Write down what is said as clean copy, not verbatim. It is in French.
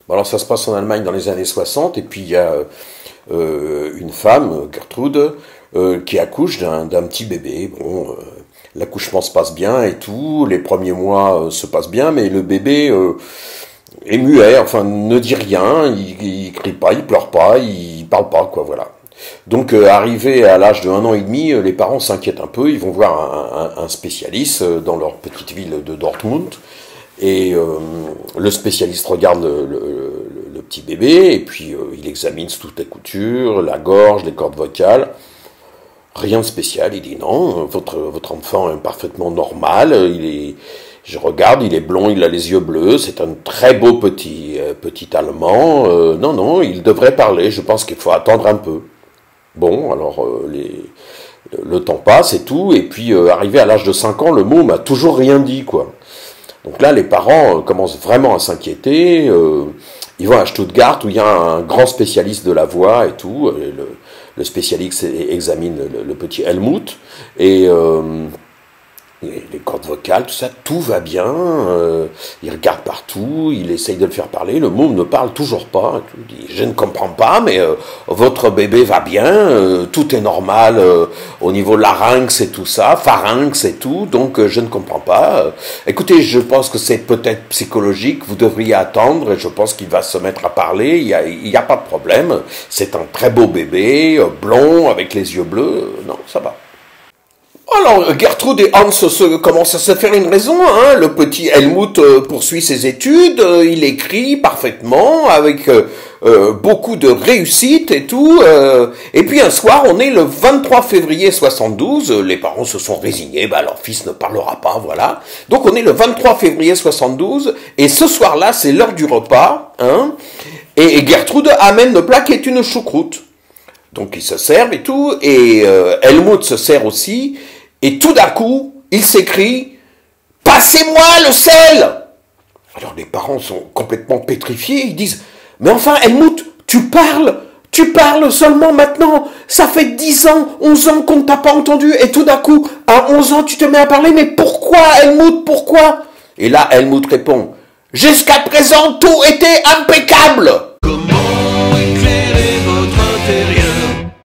Bon, alors ça se passe en Allemagne dans les années 60, et puis il y a une femme, Gertrude, qui accouche d'un petit bébé. Bon, l'accouchement se passe bien et tout, les premiers mois se passent bien, mais le bébé est muet, enfin ne dit rien, il crie pas, il pleure pas, il parle pas, quoi, voilà. Donc arrivé à l'âge de 1 an et demi, les parents s'inquiètent un peu, ils vont voir un spécialiste dans leur petite ville de Dortmund, et le spécialiste regarde le petit bébé, et puis il examine toutes les coutures, la gorge, les cordes vocales. Rien de spécial, il dit non, votre enfant est parfaitement normal, je regarde, il est blond, il a les yeux bleus, c'est un très beau petit Allemand, non, non, il devrait parler, je pense qu'il faut attendre un peu. Bon, alors le temps passe et tout, et puis arrivé à l'âge de 5 ans, le môme a toujours rien dit, quoi. Donc là, les parents commencent vraiment à s'inquiéter. Ils vont à Stuttgart où il y a un grand spécialiste de la voix et tout. Et le spécialiste examine le petit Helmut et les cordes vocales, tout ça, tout va bien. Il regarde partout, il essaye de le faire parler. Le môme ne parle toujours pas. Il dit, je ne comprends pas, mais votre bébé va bien, tout est normal au niveau larynx et tout ça, pharynx et tout, donc je ne comprends pas. Écoutez, je pense que c'est peut-être psychologique, vous devriez attendre, et je pense qu'il va se mettre à parler, il y a pas de problème. C'est un très beau bébé, blond, avec les yeux bleus, non, ça va. Alors, Gertrude et Hans commencent à se faire une raison, hein. Le petit Helmut poursuit ses études, il écrit parfaitement, avec beaucoup de réussite et tout. Et puis un soir, on est le 23 février 72, les parents se sont résignés, bah, leur fils ne parlera pas, voilà. Donc on est le 23 février 72, et ce soir-là, c'est l'heure du repas, hein. Et Gertrude amène le plat qui est une choucroute. Donc ils se servent et tout, et Helmut se sert aussi, et tout d'un coup, il s'écrie « Passez-moi le sel !» Alors les parents sont complètement pétrifiés, ils disent « Mais enfin Helmut, tu parles seulement maintenant, ça fait 10 ans, 11 ans qu'on ne t'a pas entendu, et tout d'un coup, à 11 ans, tu te mets à parler, mais pourquoi Helmut, pourquoi ?» Et là, Helmut répond « Jusqu'à présent, tout était impeccable !»